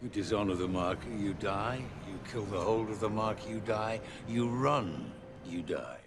You dishonor the mark, you die. You kill the hold of the mark, you die. You run, you die.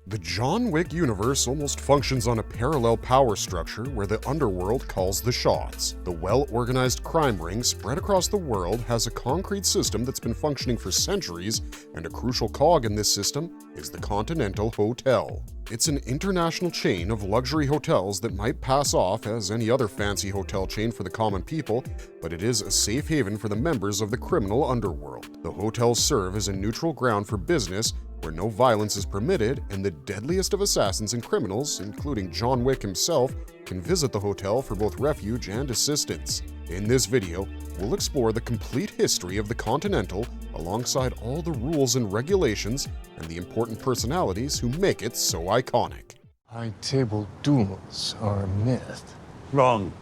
The John Wick universe almost functions on a parallel power structure where the underworld calls the shots. The well-organized crime ring spread across the world has a concrete system that's been functioning for centuries, and a crucial cog in this system is the Continental Hotel. It's an international chain of luxury hotels that might pass off as any other fancy hotel chain for the common people, but it is a safe haven for the members of the criminal underworld. The hotels serve as a neutral ground for business where no violence is permitted, and the deadliest of assassins and criminals, including John Wick himself, can visit the hotel for both refuge and assistance. In this video, we'll explore the complete history of the Continental alongside all the rules and regulations and the important personalities who make it so iconic. High table duels are a myth. Wrong.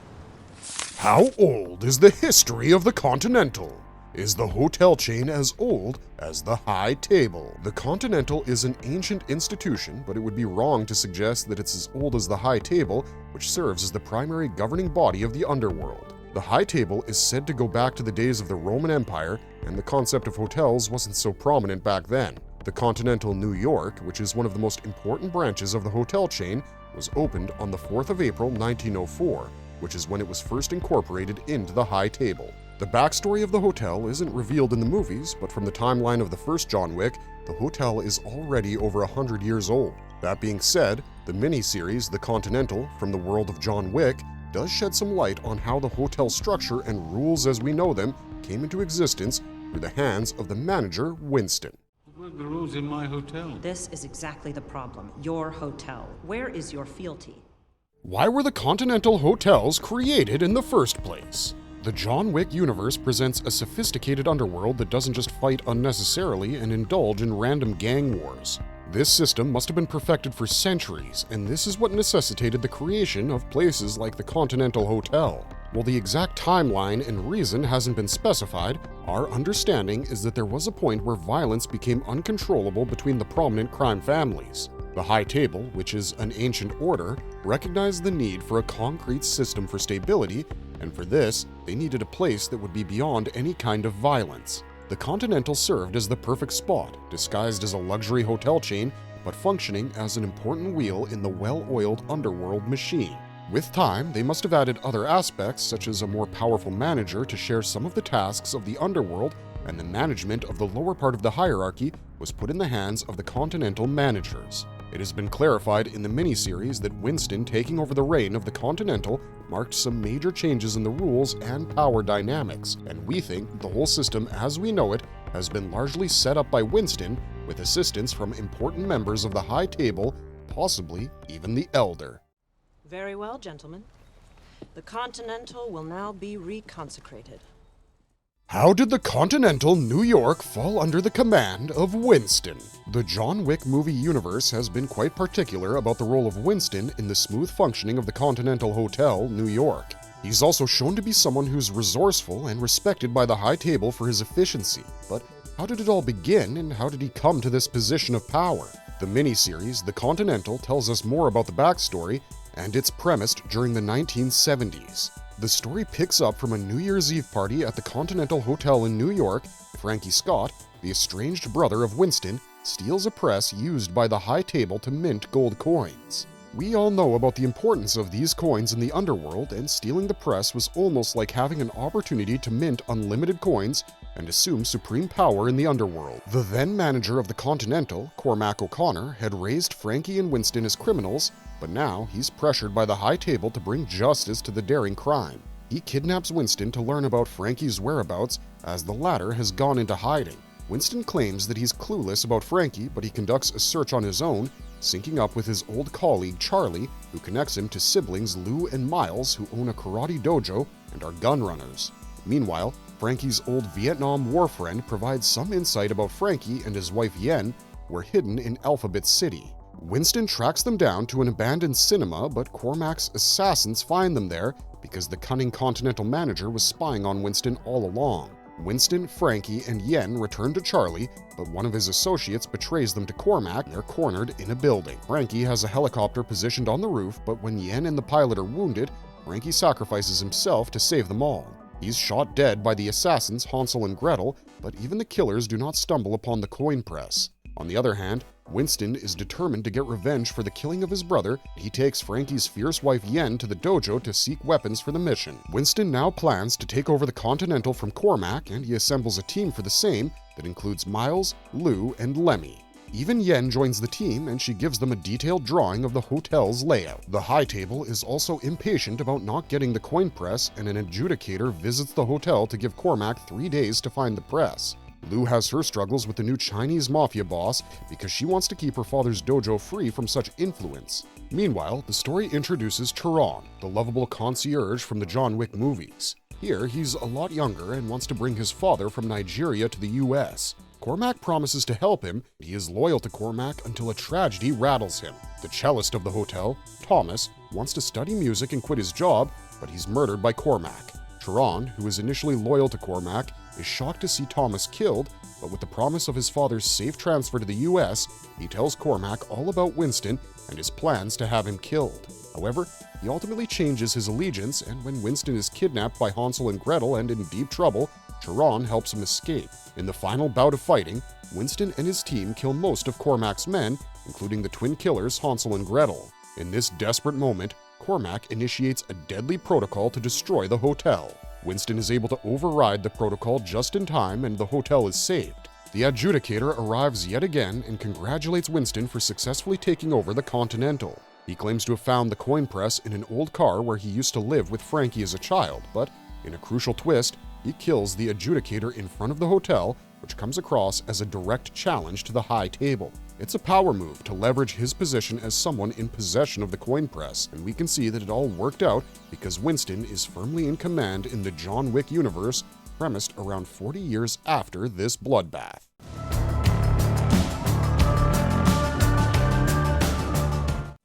How old is the history of the Continental? Is the hotel chain as old as the High Table? The Continental is an ancient institution, but it would be wrong to suggest that it's as old as the High Table, which serves as the primary governing body of the underworld. The High Table is said to go back to the days of the Roman Empire, and the concept of hotels wasn't so prominent back then. The Continental New York, which is one of the most important branches of the hotel chain, was opened on the 4th of April 1904, which is when it was first incorporated into the High Table. The backstory of the hotel isn't revealed in the movies, but from the timeline of the first John Wick, the hotel is already over 100 years old. That being said, the miniseries The Continental from the world of John Wick does shed some light on how the hotel structure and rules as we know them came into existence through the hands of the manager, Winston. What were the rules in my hotel? This is exactly the problem. Your hotel. Where is your fealty? Why were the Continental hotels created in the first place? The John Wick universe presents a sophisticated underworld that doesn't just fight unnecessarily and indulge in random gang wars. This system must have been perfected for centuries, and this is what necessitated the creation of places like the Continental Hotel. While the exact timeline and reason hasn't been specified, our understanding is that there was a point where violence became uncontrollable between the prominent crime families. The High Table, which is an ancient order, recognized the need for a concrete system for stability, and for this, they needed a place that would be beyond any kind of violence. The Continental served as the perfect spot, disguised as a luxury hotel chain, but functioning as an important wheel in the well-oiled underworld machine. With time, they must have added other aspects, such as a more powerful manager to share some of the tasks of the underworld, and the management of the lower part of the hierarchy was put in the hands of the Continental managers. It has been clarified in the miniseries that Winston taking over the reign of the Continental marked some major changes in the rules and power dynamics, and we think the whole system as we know it has been largely set up by Winston with assistance from important members of the High Table, possibly even the Elder. Very well, gentlemen. The Continental will now be reconsecrated. How did the Continental New York fall under the command of Winston? The John Wick movie universe has been quite particular about the role of Winston in the smooth functioning of the Continental Hotel, New York. He's also shown to be someone who's resourceful and respected by the High Table for his efficiency. But how did it all begin, and how did he come to this position of power? The miniseries, The Continental, tells us more about the backstory, and it's premised during the 1970s. The story picks up from a New Year's Eve party at the Continental Hotel in New York. Frankie Scott, the estranged brother of Winston, steals a press used by the High Table to mint gold coins. We all know about the importance of these coins in the underworld, and stealing the press was almost like having an opportunity to mint unlimited coins and assume supreme power in the underworld. The then manager of the Continental, Cormac O'Connor, had raised Frankie and Winston as criminals, but now he's pressured by the High Table to bring justice to the daring crime. He kidnaps Winston to learn about Frankie's whereabouts as the latter has gone into hiding. Winston claims that he's clueless about Frankie, but he conducts a search on his own, syncing up with his old colleague Charlie, who connects him to siblings Lou and Miles, who own a karate dojo and are gun runners. Meanwhile, Frankie's old Vietnam War friend provides some insight about Frankie and his wife Yen were hidden in Alphabet City. Winston tracks them down to an abandoned cinema, but Cormac's assassins find them there because the cunning Continental manager was spying on Winston all along. Winston, Frankie, and Yen return to Charlie, but one of his associates betrays them to Cormac and they're cornered in a building. Frankie has a helicopter positioned on the roof, but when Yen and the pilot are wounded, Frankie sacrifices himself to save them all. He's shot dead by the assassins Hansel and Gretel, but even the killers do not stumble upon the coin press. On the other hand, Winston is determined to get revenge for the killing of his brother. He takes Frankie's fierce wife Yen to the dojo to seek weapons for the mission. Winston now plans to take over the Continental from Cormac, and he assembles a team for the same that includes Miles, Lou, and Lemmy. Even Yen joins the team, and she gives them a detailed drawing of the hotel's layout. The High Table is also impatient about not getting the coin press, and an adjudicator visits the hotel to give Cormac 3 days to find the press. Lou has her struggles with the new Chinese mafia boss because she wants to keep her father's dojo free from such influence. Meanwhile, the story introduces Chiron, the lovable concierge from the John Wick movies. Here, he's a lot younger and wants to bring his father from Nigeria to the US. Cormac promises to help him, and he is loyal to Cormac until a tragedy rattles him. The cellist of the hotel, Thomas, wants to study music and quit his job, but he's murdered by Cormac. Chiron, who is initially loyal to Cormac, is shocked to see Thomas killed, but with the promise of his father's safe transfer to the US, he tells Cormac all about Winston and his plans to have him killed. However, he ultimately changes his allegiance, and when Winston is kidnapped by Hansel and Gretel and in deep trouble, Chiron helps him escape. In the final bout of fighting, Winston and his team kill most of Cormac's men, including the twin killers Hansel and Gretel. In this desperate moment, Cormac initiates a deadly protocol to destroy the hotel. Winston is able to override the protocol just in time, and the hotel is saved. The adjudicator arrives yet again and congratulates Winston for successfully taking over the Continental. He claims to have found the coin press in an old car where he used to live with Frankie as a child, but in a crucial twist, he kills the adjudicator in front of the hotel, which comes across as a direct challenge to the High Table. It's a power move to leverage his position as someone in possession of the coin press, and we can see that it all worked out because Winston is firmly in command in the John Wick universe, premised around 40 years after this bloodbath.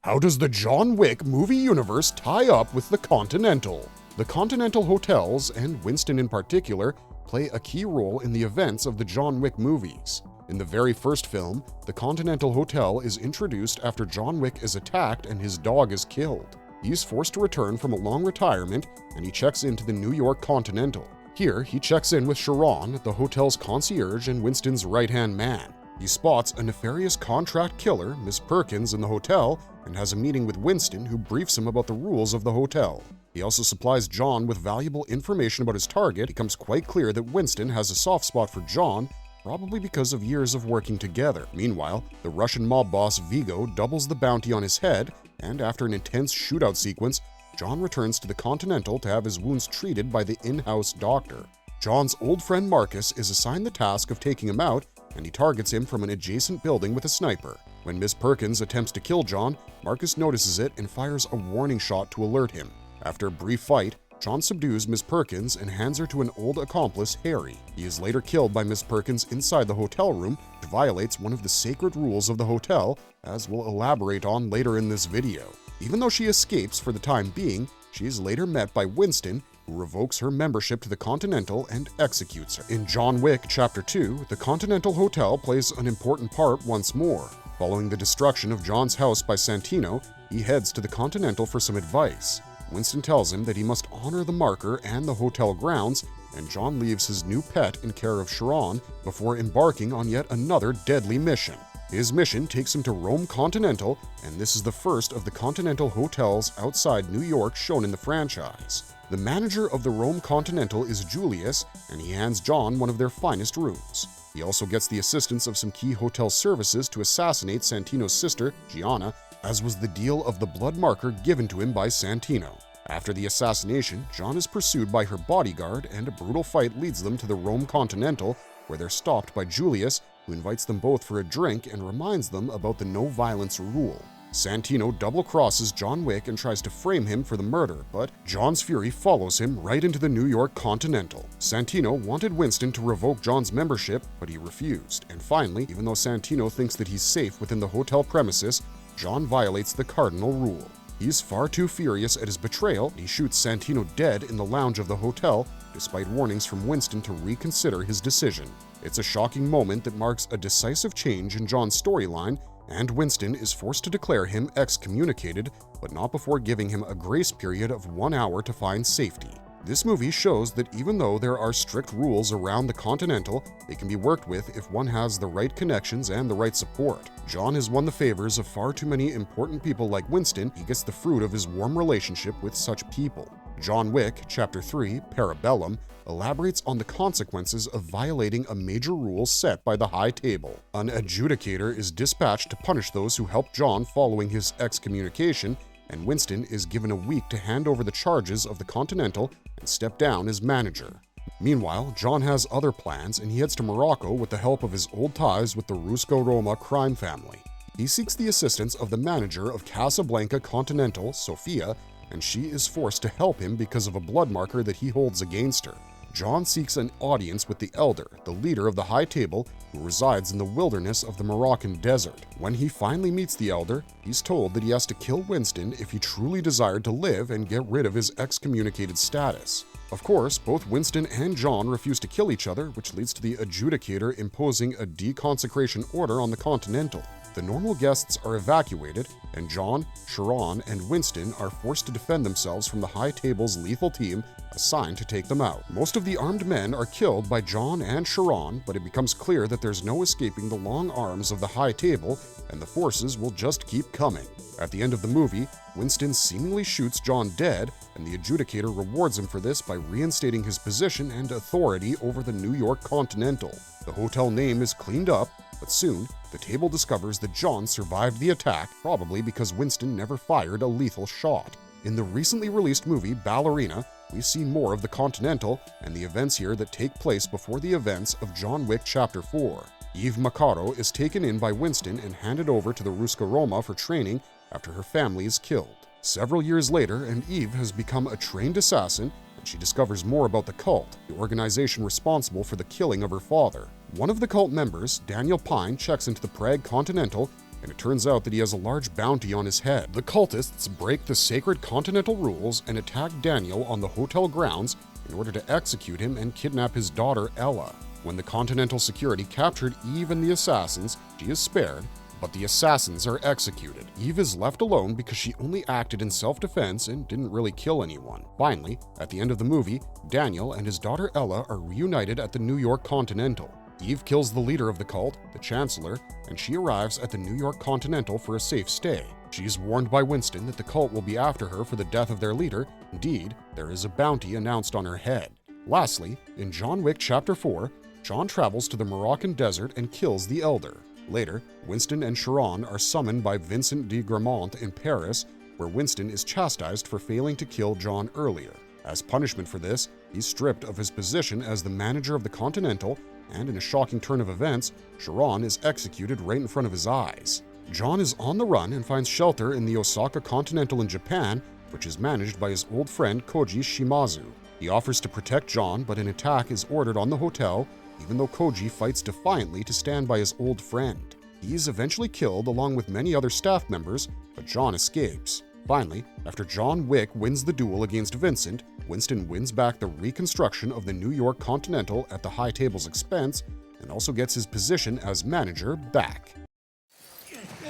How does the John Wick movie universe tie up with the Continental? The Continental hotels, and Winston in particular, play a key role in the events of the John Wick movies. In the very first film, the Continental Hotel is introduced after John Wick is attacked and his dog is killed. He's forced to return from a long retirement, and he checks into the New York Continental. Here, he checks in with Chiron, the hotel's concierge and Winston's right-hand man. He spots a nefarious contract killer, Miss Perkins, in the hotel and has a meeting with Winston, who briefs him about the rules of the hotel. He also supplies John with valuable information about his target. It becomes quite clear that Winston has a soft spot for John, probably because of years of working together. Meanwhile, the Russian mob boss Vigo doubles the bounty on his head, and after an intense shootout sequence, John returns to the Continental to have his wounds treated by the in-house doctor. John's old friend Marcus is assigned the task of taking him out, and he targets him from an adjacent building with a sniper. When Miss Perkins attempts to kill John, Marcus notices it and fires a warning shot to alert him. After a brief fight, John subdues Miss Perkins and hands her to an old accomplice, Harry. He is later killed by Miss Perkins inside the hotel room, which violates one of the sacred rules of the hotel, as we'll elaborate on later in this video. Even though she escapes for the time being, she is later met by Winston, who revokes her membership to the Continental and executes her. In John Wick Chapter 2, the Continental Hotel plays an important part once more. Following the destruction of John's house by Santino, he heads to the Continental for some advice. Winston tells him that he must honor the marker and the hotel grounds, and John leaves his new pet in care of Chiron before embarking on yet another deadly mission. His mission takes him to Rome Continental, and this is the first of the Continental hotels outside New York shown in the franchise. The manager of the Rome Continental is Julius, and he hands John one of their finest rooms. He also gets the assistance of some key hotel services to assassinate Santino's sister, Gianna, as was the deal of the blood marker given to him by Santino. After the assassination, John is pursued by her bodyguard, and a brutal fight leads them to the Rome Continental, where they're stopped by Julius, who invites them both for a drink and reminds them about the no-violence rule. Santino double-crosses John Wick and tries to frame him for the murder, but John's fury follows him right into the New York Continental. Santino wanted Winston to revoke John's membership, but he refused. And finally, even though Santino thinks that he's safe within the hotel premises, John violates the cardinal rule. He's far too furious at his betrayal, and he shoots Santino dead in the lounge of the hotel, despite warnings from Winston to reconsider his decision. It's a shocking moment that marks a decisive change in John's storyline, and Winston is forced to declare him excommunicated, but not before giving him a grace period of 1 hour to find safety. This movie shows that even though there are strict rules around the Continental, they can be worked with if one has the right connections and the right support. John has won the favors of far too many important people like Winston. He gets the fruit of his warm relationship with such people. John Wick, Chapter 3, Parabellum, elaborates on the consequences of violating a major rule set by the High Table. An adjudicator is dispatched to punish those who helped John following his excommunication, and Winston is given a week to hand over the charges of the Continental and step down as manager. Meanwhile, John has other plans and he heads to Morocco with the help of his old ties with the Rusco-Roma crime family. He seeks the assistance of the manager of Casablanca Continental, Sophia, and she is forced to help him because of a blood marker that he holds against her. John seeks an audience with the Elder, the leader of the High Table, who resides in the wilderness of the Moroccan desert. When he finally meets the Elder, he's told that he has to kill Winston if he truly desired to live and get rid of his excommunicated status. Of course, both Winston and John refuse to kill each other, which leads to the adjudicator imposing a deconsecration order on the Continental. The normal guests are evacuated, and John, Sharon, and Winston are forced to defend themselves from the High Table's lethal team assigned to take them out. Most of the armed men are killed by John and Sharon, but it becomes clear that there's no escaping the long arms of the High Table, and the forces will just keep coming. At the end of the movie, Winston seemingly shoots John dead, and the adjudicator rewards him for this by reinstating his position and authority over the New York Continental. The hotel name is cleaned up, but soon, the table discovers that John survived the attack, probably because Winston never fired a lethal shot. In the recently released movie Ballerina, we see more of the Continental and the events here that take place before the events of John Wick Chapter 4. Eve Macaro is taken in by Winston and handed over to the Rusco-Roma for training after her family is killed. Several years later, and Eve has become a trained assassin, and she discovers more about the cult, the organization responsible for the killing of her father. One of the cult members, Daniel Pine, checks into the Prague Continental, and it turns out that he has a large bounty on his head. The cultists break the sacred Continental rules and attack Daniel on the hotel grounds in order to execute him and kidnap his daughter Ella. When the Continental security captured Eve and the assassins, she is spared, but the assassins are executed. Eve is left alone because she only acted in self-defense and didn't really kill anyone. Finally, at the end of the movie, Daniel and his daughter Ella are reunited at the New York Continental. Eve kills the leader of the cult, the Chancellor, and she arrives at the New York Continental for a safe stay. She is warned by Winston that the cult will be after her for the death of their leader. Indeed, there is a bounty announced on her head. Lastly, in John Wick Chapter 4, John travels to the Moroccan desert and kills the Elder. Later, Winston and Sharon are summoned by Vincent de Gramont in Paris, where Winston is chastised for failing to kill John earlier. As punishment for this, he's stripped of his position as the manager of the Continental, and in a shocking turn of events, Sharon is executed right in front of his eyes. John is on the run and finds shelter in the Osaka Continental in Japan, which is managed by his old friend Koji Shimazu. He offers to protect John, but an attack is ordered on the hotel, even though Koji fights defiantly to stand by his old friend. He's eventually killed along with many other staff members, but John escapes. Finally, after John Wick wins the duel against Vincent, Winston wins back the reconstruction of the New York Continental at the High Table's expense and also gets his position as manager back.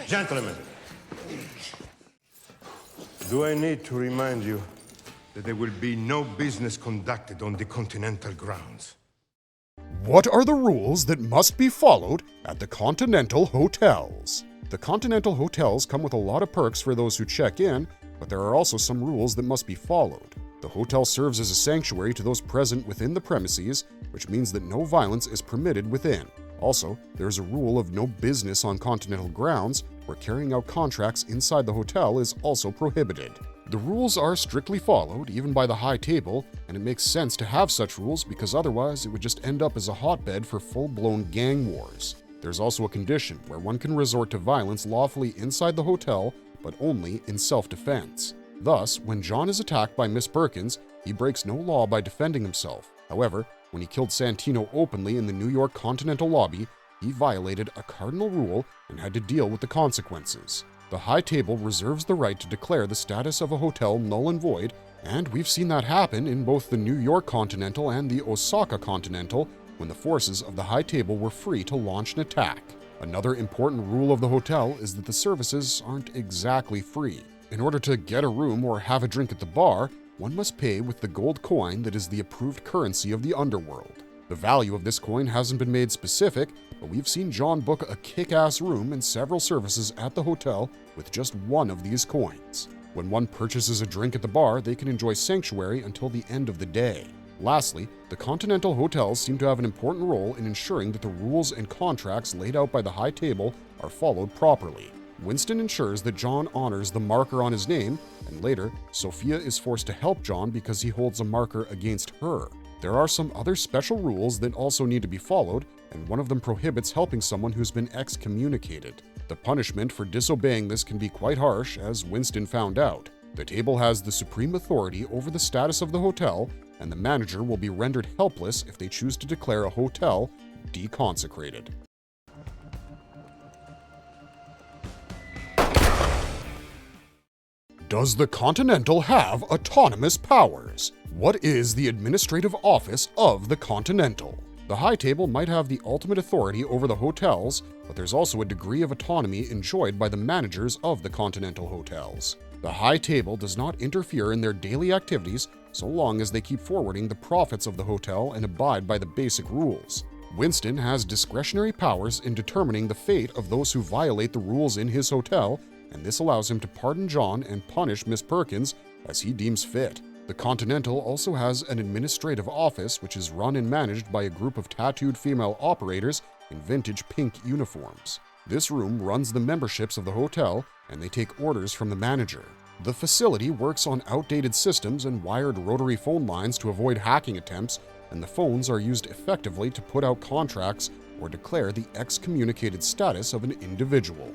Gentlemen, do I need to remind you that there will be no business conducted on the Continental grounds? What are the rules that must be followed at the Continental hotels? The Continental hotels come with a lot of perks for those who check in, but there are also some rules that must be followed. The hotel serves as a sanctuary to those present within the premises, which means that no violence is permitted within. Also, there is a rule of no business on Continental grounds, where carrying out contracts inside the hotel is also prohibited. The rules are strictly followed, even by the High Table, and it makes sense to have such rules because otherwise it would just end up as a hotbed for full-blown gang wars. There's also a condition where one can resort to violence lawfully inside the hotel, but only in self-defense. Thus, when John is attacked by Miss Perkins, he breaks no law by defending himself. However, when he killed Santino openly in the New York Continental lobby, he violated a cardinal rule and had to deal with the consequences. The High Table reserves the right to declare the status of a hotel null and void, and we've seen that happen in both the New York Continental and the Osaka Continental when the forces of the High Table were free to launch an attack. Another important rule of the hotel is that the services aren't exactly free. In order to get a room or have a drink at the bar, one must pay with the gold coin that is the approved currency of the underworld. The value of this coin hasn't been made specific, but we've seen John book a kick-ass room and several services at the hotel with just one of these coins. When one purchases a drink at the bar, they can enjoy sanctuary until the end of the day. Lastly, the Continental hotels seem to have an important role in ensuring that the rules and contracts laid out by the High Table are followed properly. Winston ensures that John honors the marker on his name, and later, Sophia is forced to help John because he holds a marker against her. There are some other special rules that also need to be followed, and one of them prohibits helping someone who's been excommunicated. The punishment for disobeying this can be quite harsh, as Winston found out. The table has the supreme authority over the status of the hotel, and the manager will be rendered helpless if they choose to declare a hotel deconsecrated. Does the Continental have autonomous powers? What is the administrative office of the Continental? The High Table might have the ultimate authority over the hotels, but there's also a degree of autonomy enjoyed by the managers of the Continental hotels. The High Table does not interfere in their daily activities so long as they keep forwarding the profits of the hotel and abide by the basic rules. Winston has discretionary powers in determining the fate of those who violate the rules in his hotel, and this allows him to pardon John and punish Miss Perkins as he deems fit. The Continental also has an administrative office which is run and managed by a group of tattooed female operators in vintage pink uniforms. This room runs the memberships of the hotel, and they take orders from the manager. The facility works on outdated systems and wired rotary phone lines to avoid hacking attempts, and the phones are used effectively to put out contracts or declare the excommunicated status of an individual.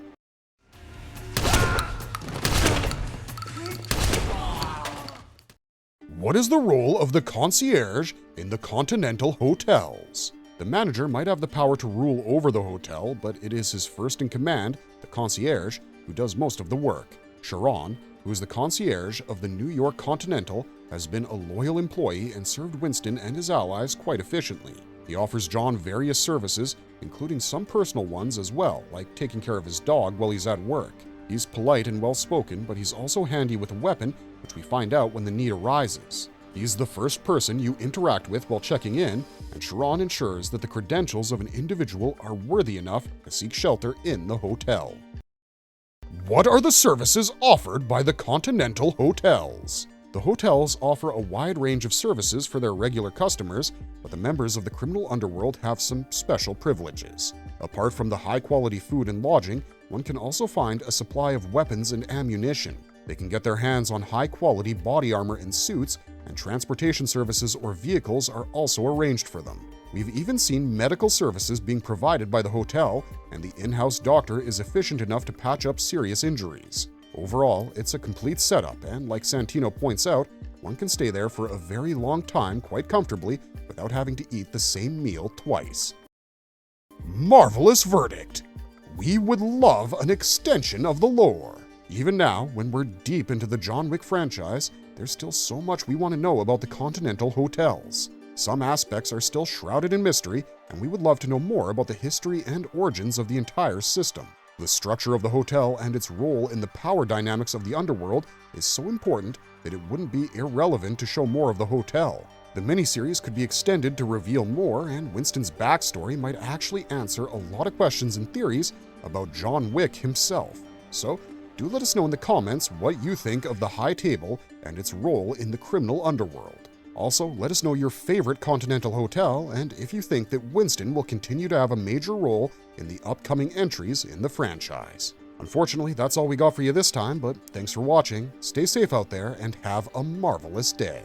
What is the role of the concierge in the Continental hotels? The manager might have the power to rule over the hotel, but it is his first in command, the concierge, who does most of the work. Sharon, who is the concierge of the New York Continental, has been a loyal employee and served Winston and his allies quite efficiently. He offers John various services, including some personal ones as well, like taking care of his dog while he's at work. He's polite and well-spoken, but he's also handy with a weapon, which we find out when the need arises. He's the first person you interact with while checking in, and Sharon ensures that the credentials of an individual are worthy enough to seek shelter in the hotel. What are the services offered by the Continental hotels? The hotels offer a wide range of services for their regular customers, but the members of the criminal underworld have some special privileges. Apart from the high-quality food and lodging, one can also find a supply of weapons and ammunition. They can get their hands on high-quality body armor and suits, and transportation services or vehicles are also arranged for them. We've even seen medical services being provided by the hotel, and the in-house doctor is efficient enough to patch up serious injuries. Overall, it's a complete setup, and like Santino points out, one can stay there for a very long time quite comfortably without having to eat the same meal twice. Marvelous verdict! We would love an extension of the lore. Even now, when we're deep into the John Wick franchise, there's still so much we want to know about the Continental hotels. Some aspects are still shrouded in mystery, and we would love to know more about the history and origins of the entire system. The structure of the hotel and its role in the power dynamics of the underworld is so important that it wouldn't be irrelevant to show more of the hotel. The miniseries could be extended to reveal more, and Winston's backstory might actually answer a lot of questions and theories about John Wick himself. So, do let us know in the comments what you think of the High Table and its role in the criminal underworld. Also, let us know your favorite Continental hotel and if you think that Winston will continue to have a major role in the upcoming entries in the franchise. Unfortunately, that's all we got for you this time, but thanks for watching, stay safe out there, and have a marvelous day.